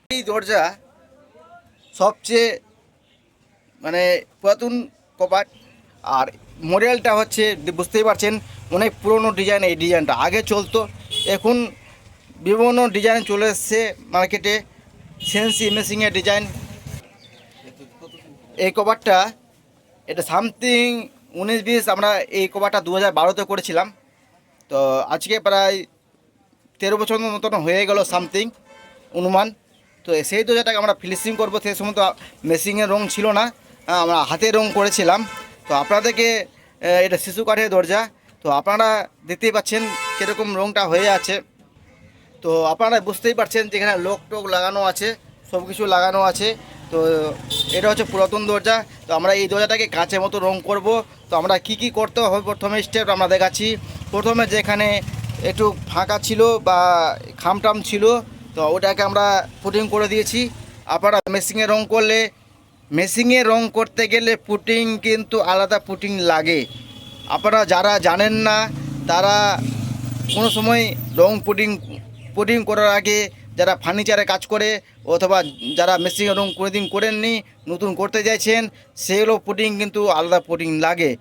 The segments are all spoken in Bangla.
এই দরজা সবচেয়ে মানে পুরাতন কপাট। আর মডেলটা হচ্ছে বুঝতেই পারছেন, অনেক পুরনো ডিজাইন। এই ডিজাইনটা আগে চলতো, এখন বিভিন্ন ডিজাইন চলে এসছে মার্কেটে, সিএনসি মেশিনের ডিজাইন। এই কভারটা এটা সামথিং 19-20, আমরা এই কভারটা 2012-তে করেছিলাম। তো আজকে প্রায় 13 বছর মতন হয়ে গেল সামথিং অনুমান। তো সেই দরজাটাকে আমরা ফিনিশিং করবো। সেই সময় তো মেশিনের রং ছিল না, আমরা হাতে রং করেছিলাম। তো আপনাদেরকে এটা শিশু কাঠের দরজা, তো আপনারা দেখতেই পাচ্ছেন কীরকম রংটা হয়ে আছে। তো আপনারা বুঝতেই পারছেন যে এখানে লোক টোক লাগানো আছে, সব কিছু লাগানো আছে। তো এটা হচ্ছে পুরাতন দরজা। তো আমরা এই দরজাটাকে কাঁচের মতো রং করব। তো আমরা কি করতে হবে প্রথমে স্টেপ আমরা দেখাচ্ছি। প্রথমে যেখানে একটু ফাঁকা ছিল বা খামটাম ছিল, তো ওটাকে আমরা পুটিং করে দিয়েছি। আপনারা মেশিনে রং করলে, মেশিনে রং করতে গেলে পুটিং কিন্তু আলাদা পুটিং লাগে। আপনারা যারা জানেন না তারা কোনো সময় রং পুটিং পুটিং করার আগে, যারা ফার্নিচারে কাজ করে অথবা যারা মেশিনে রং কোনোদিন করেননি, নতুন করতে চাইছেন, সেগুলো পুটিং কিন্তু আলাদা পুটিং লাগে।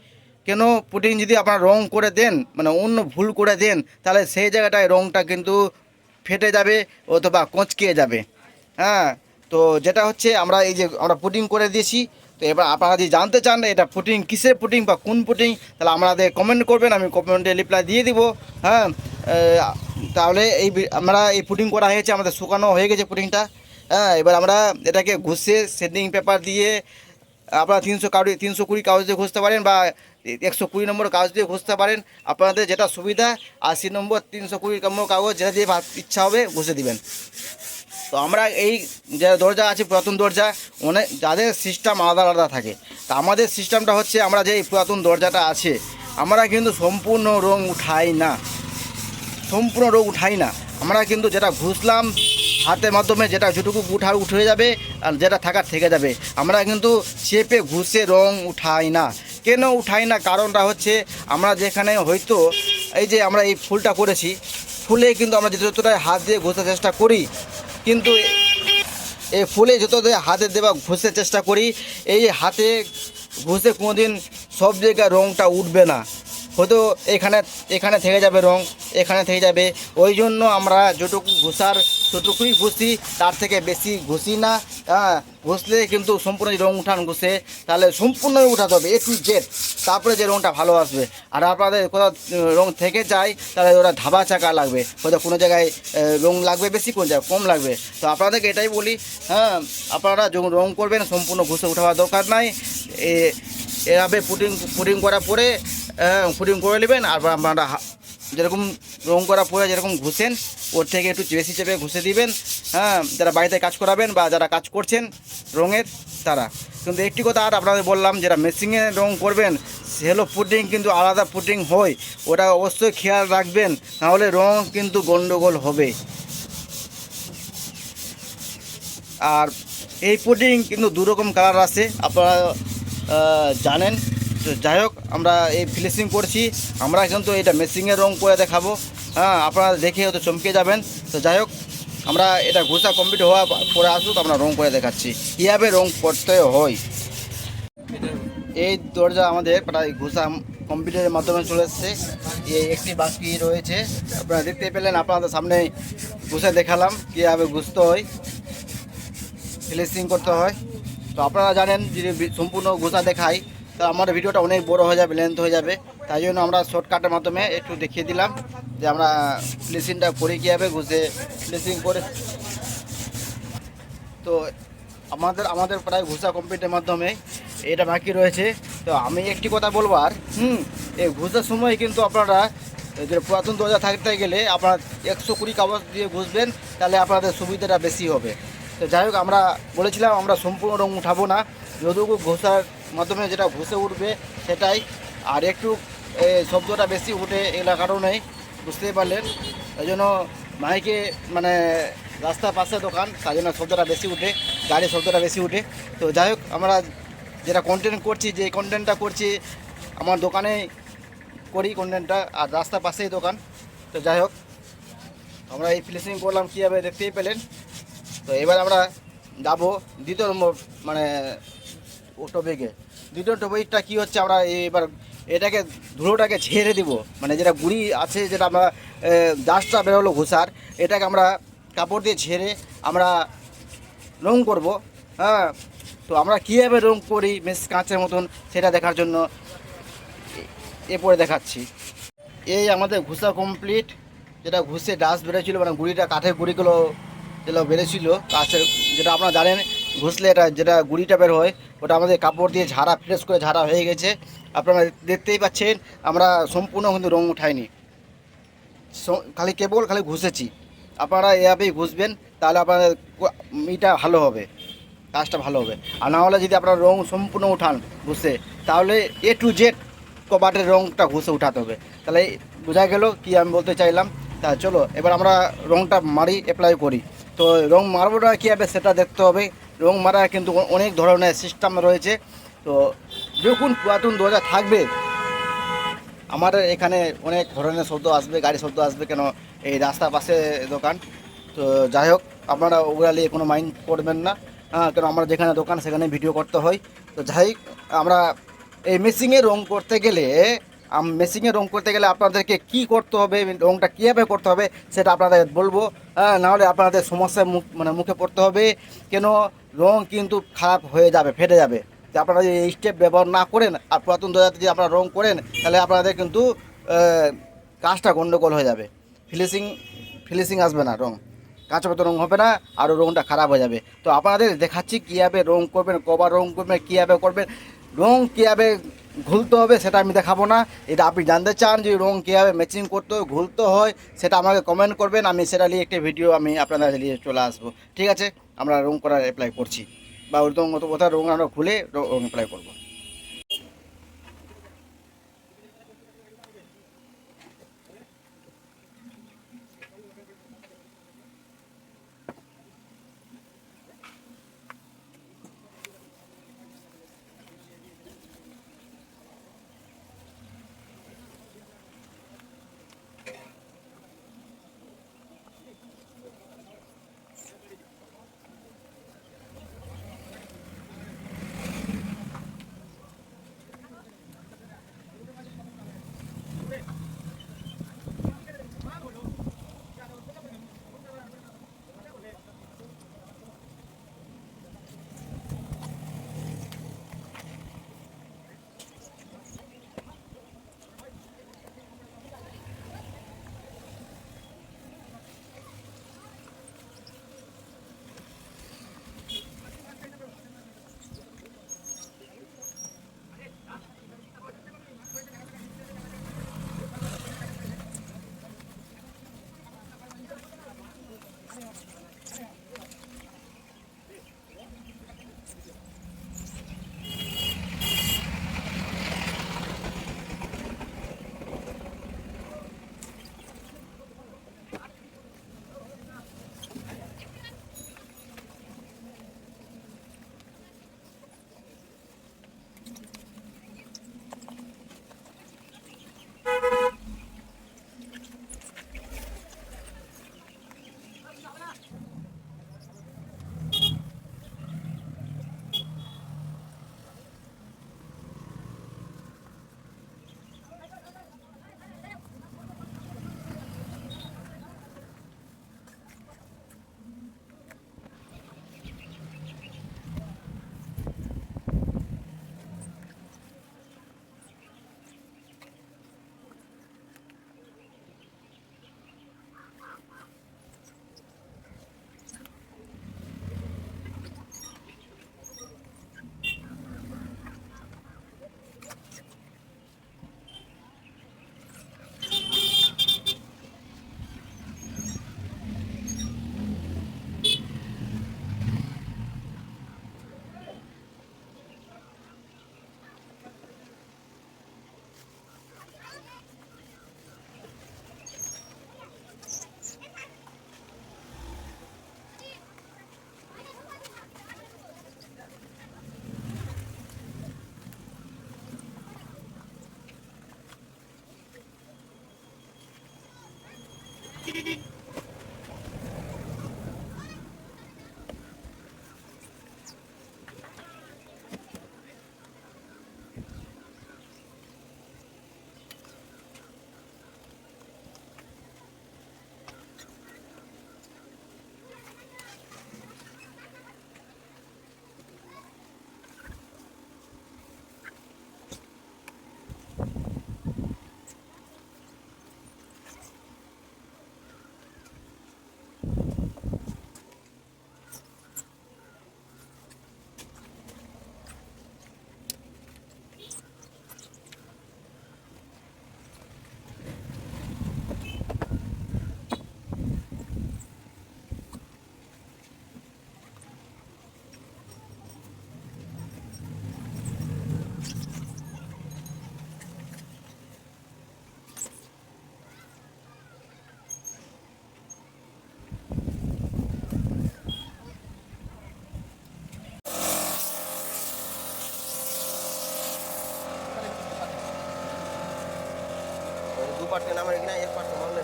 কেন, পুটিং যদি আপনারা রং করে দেন, মানে অন্য ভুল করে দেন, তাহলে সেই জায়গাটায় রংটা কিন্তু ফেটে যাবে অথবা কোঁচকে যাবে। হ্যাঁ, তো যেটা হচ্ছে আমরা এই যে আমরা পুটিং করে দিয়েছি। তো এবার আপনারা যদি জানতে চান এটা পুটিং কিসের পুটিং বা কোন পুটিং, তাহলে আমাদের কমেন্ট করবেন, আমি কমেন্টে রিপ্লাই দিয়ে দিব। হ্যাঁ, তাহলে আমরা এই পুটিং করা হয়েছে, আমাদের শুকানো হয়ে গেছে পুটিংটা। হ্যাঁ, এবার আমরা এটাকে ঘষে শেডিং পেপার দিয়ে, আপনারা 320 কাগজ দিয়ে ঘষতে পারেন বা 120 নম্বর কাগজ দিয়ে ঘষতে পারেন, আপনাদের যেটা সুবিধা। 80 নম্বর 320 নম্বর কাগজ যেটা দিয়ে ইচ্ছা হবে ঘষে দিবেন। তো আমরা এই যে দরজা আছে পুরাতন দরজা, অনেক যাদের সিস্টেম আলাদা আলাদা থাকে। তা আমাদের সিস্টেমটা হচ্ছে, আমরা যে পুরাতন দরজাটা আছে, আমরা কিন্তু সম্পূর্ণ রং উঠাই না, সম্পূর্ণ রং উঠাই না। আমরা কিন্তু যেটা ঘুষলাম হাতের মাধ্যমে, যেটা যেটুকু উঠে যাবে আর যেটা থাকার থেকে যাবে, আমরা কিন্তু চেপে ঘুষে রং উঠাই না। কেন উঠাই না, কারণটা হচ্ছে আমরা যেখানে হয়তো এই যে আমরা এই ফুলটা করেছি, ফুলে কিন্তু আমরা যতটা হাত দিয়ে ঘষার চেষ্টা করি, কিন্তু এই ফুলে যত হাতে দেওয়া ঘষার চেষ্টা করি, এই হাতে ঘষে কোনোদিন সব জায়গায় রঙটা উঠবে না, হয়তো এখানে এখানে থেকে যাবে রং, এখানে থেকে যাবে। ওই জন্য আমরা যেটুকু ঘষার ততটুকুই ঘষি, তার থেকে বেশি ঘষি না। হ্যাঁ, ঘষলে কিন্তু সম্পূর্ণ রং উঠান ঘষে, তাহলে সম্পূর্ণই উঠাতে হবে A to Z, তারপরে যে রংটা ভালো আসবে। আর আপনাদের কোথাও রং থেকে যায়, তাহলে ওরা ধাবা চাকা লাগবে, হয়তো কোনো জায়গায় রং লাগবে বেশি, কোনো জায়গায় কম লাগবে। তো আপনাদেরকে এটাই বলি, হ্যাঁ, আপনারা যখন রং করবেন সম্পূর্ণ ঘষে উঠাবার দরকার নাই। এভাবে পুটিং করার পরে পুটিং করে নেবেন। আর আপনারা যেরকম রং করার পরে যেরকম ঘুষেন, ওর থেকে একটু বেশি চেপে ঘুষে দিবেন। হ্যাঁ, যারা বাড়িতে কাজ করাবেন বা যারা কাজ করছেন রঙের, তারা কিন্তু একটি কথা আর আপনাদের বললাম, যারা মেশিনে রং করবেন, সেগুলো পুটিং কিন্তু আলাদা পুটিং হয়, ওটা অবশ্যই খেয়াল রাখবেন, নাহলে রং কিন্তু গন্ডগোল হবে। আর এই পুডিং কিন্তু দুরকম কালার আছে, আপনারা জানেন। তো যাই হোক, আমরা এই ফিনিশিং করছি, আমরা কিন্তু এটা মেশিনের রং করে দেখাবো। হ্যাঁ, আপনারা দেখে হয়তো চমকে যাবেন। তো যাই হোক, আমরা এটা ঘষা কমপ্লিট হওয়া পরে আসুক, আমরা রং করে দেখাচ্ছি কীভাবে রং করতে হয়। এই দরজা আমাদের প্রায় ঘষা কম্পিউটারের মাধ্যমে চলে এসছে, এই একটি বাকি রয়েছে, আপনারা দেখতে পেলেন, আপনাদের সামনে ঘষে দেখালাম কীভাবে ঘষতে হয়, ফিনিশিং করতে হয়। তো আপনারা জানেন, যদি সম্পূর্ণ ঘষা দেখাই তো আমার ভিডিওটা অনেক বড় হয়ে যাবে, লেন্থ হয়ে যাবে। তাই জন্য আমরা শর্টকাটের মাধ্যমে একটু দেখিয়ে দিলাম যে আমরা ফিনিশিংটা করি কীভাবে, ঘষে ফিনিশিং করে। তো আমাদের প্রায় ঘষা কমপ্লিটের মাধ্যমে এটা বাকি রয়েছে। তো আমি একটি কথা বলবার, এই ঘষার সময় কিন্তু আপনারা যে পুরাতন দরজা থাকতে গেলে আপনারা 120 কাগজ দিয়ে ঘষবেন, তাহলে আপনাদের সুবিধাটা বেশি হবে। তো যাই হোক, আমরা বলেছিলাম আমরা সম্পূর্ণ রং উঠাবো না, যতটুকু ঘষার মাধ্যমে যেটা ঘষে উঠবে সেটাই। আর একটু শব্দটা বেশি উঠে, এগুলো কারণেই, বুঝতেই পারলেন। এই জন্য মাইকে মানে রাস্তার পাশে দোকান, তাই জন্য শব্দটা বেশি উঠে, গাড়ির শব্দটা বেশি উঠে। তো যাই হোক, আমরা যেটা কন্টেন্ট করছি, যে কন্টেন্টটা করছি আমার দোকানে করি কন্টেন্টটা, আর রাস্তার পাশেই দোকান। তো যাই হোক, আমরা এই ফিনিশিং করলাম কীভাবে দেখতেই পেলেন। তো এবার আমরা যাব দ্বিতীয় নম্বর মানে টপিকে। দ্বিতীয় টপিকটা কী হচ্ছে, আমরা এবার এটাকে ধুলোটাকে ঝেড়ে দিব, মানে যেটা গুঁড়ি আছে, যেটা আমরা ডাস্টটা বেরোলো ঘুষার, এটাকে আমরা কাপড় দিয়ে ঝেড়ে আমরা রং করব। হ্যাঁ, তো আমরা কীভাবে রং করি বেশ কাঁচের মতন, সেটা দেখার জন্য এরপরে দেখাচ্ছি। এই আমাদের ঘুষা কমপ্লিট। যেটা ঘুষে ডাস্ট বেরোছিল, মানে গুঁড়িটা, কাঠের গুঁড়িগুলো যেগুলো বেরোছিল কাছের, যেটা আপনারা জানেন ঘুষলে এটা যেটা গুঁড়িটা বের হয়, ওটা আমাদের কাপড় দিয়ে ঝাড়া, ফ্রেশ করে ঝাড়া হয়ে গেছে। আপনারা দেখতেই পাচ্ছেন আমরা সম্পূর্ণ কিন্তু রং উঠাইনি, খালি ঘুষেছি। আপনারা এভাবেই ঘুষবেন, তাহলে আপনাদের ইটা ভালো হবে, কাজটা ভালো হবে। আর না হলে যদি আপনারা রং সম্পূর্ণ উঠান ঘুষে, তাহলে A to Z কবাটের রংটা ঘুষে উঠাতে হবে। তাহলে বোঝা গেল কি আমি বলতে চাইলাম। তা চলো এবার আমরা রংটা মারি, অ্যাপ্লাই করি। তো রং মারবোটা কীভাবে সেটা দেখতে হবে। রং মারা কিন্তু অনেক ধরনের সিস্টেম রয়েছে। তো যখন পুরাতন দরজা থাকবে, আমাদের এখানে অনেক ধরনের শব্দ আসবে, গাড়ি শব্দ আসবে, কেন এই রাস্তার পাশে দোকান। তো যাই হোক, আপনারা ওগুলা নিয়ে কোনো মাইন্ড করবেন না। কেন আমরা যেখানে দোকান সেখানে ভিডিও করতে হয়। তো যাই হোক, আমরা এই মেশিনে রং করতে গেলে আপনাদেরকে কি করতে হবে, রংটা কীভাবে করতে হবে সেটা আপনাদের বলবো। নাহলে আপনাদের সমস্যার মুখে পড়তে হবে। কেন রং কিন্তু খারাপ হয়ে যাবে, ফেটে যাবে। যে আপনারা যদি এই স্টেপ ব্যবহার না করেন আর পুরাতন দরজাতে যদি আপনারা রং করেন, তাহলে আপনাদের কিন্তু কাজটা গন্ডগোল হয়ে যাবে। ফিনিশিং আসবে না, কাঁচা মতো রং হবে না, আরও রংটা খারাপ হয়ে যাবে। তো আপনাদের দেখাচ্ছি কীভাবে রং করবেন, কবার রং করবেন, কীভাবে করবেন, রং কীভাবে ঘুলতে হবে সেটা আমি দেখাবো না। এটা আপনি জানতে চান যে রং কীভাবে ম্যাচিং করতে হয়, ঘুলতে হয়, সেটা আমাকে কমেন্ট করবেন। আমি সেটা নিয়ে একটি ভিডিও আমি আপনাদের নিয়ে চলে আসবো। ঠিক আছে, আমরা রং করার অ্যাপ্লাই করছি, বা ওরকম মতো কোথাও রং আমরা খুলে রং অ্যাপ্লাই করবো। পারছেন আমার এখানে এক পারছেন মানলে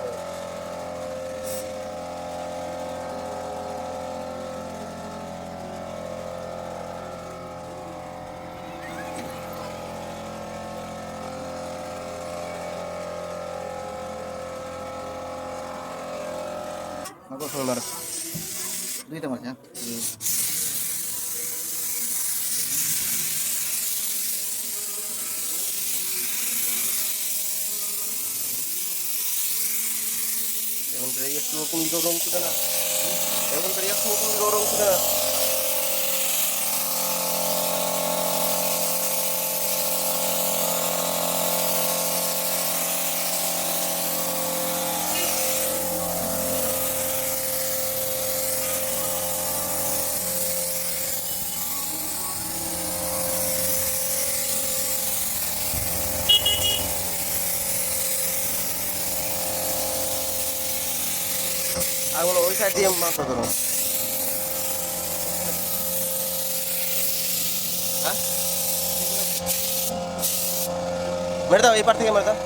Aku solar. Duit mas ya. এখন তো একটু কোন দিকে রং করে না এখন তো একটু কোন দিকে রং করে না আর বলো ওই সাইড দিয়ে মাছ ধরো হ্যাঁ মেরে দাও এই পার থেকে মেরে দাও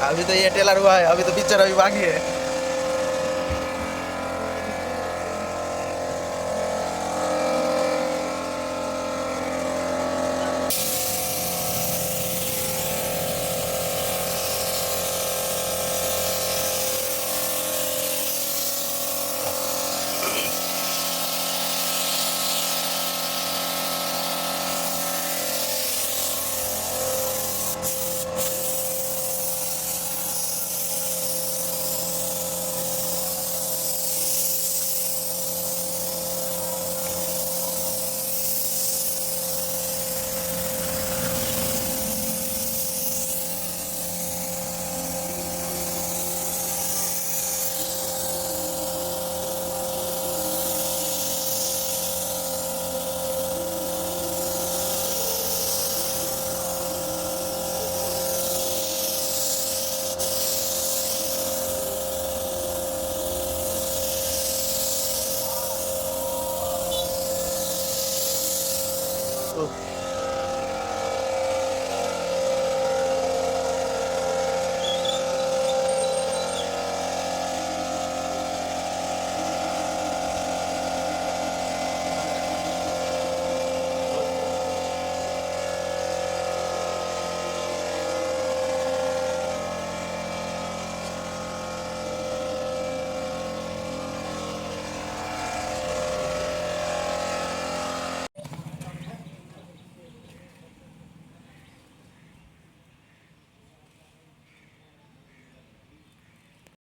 अभी तो ये टेलर हुआ है, अभी तो पिक्चर अभी बाकी है। ও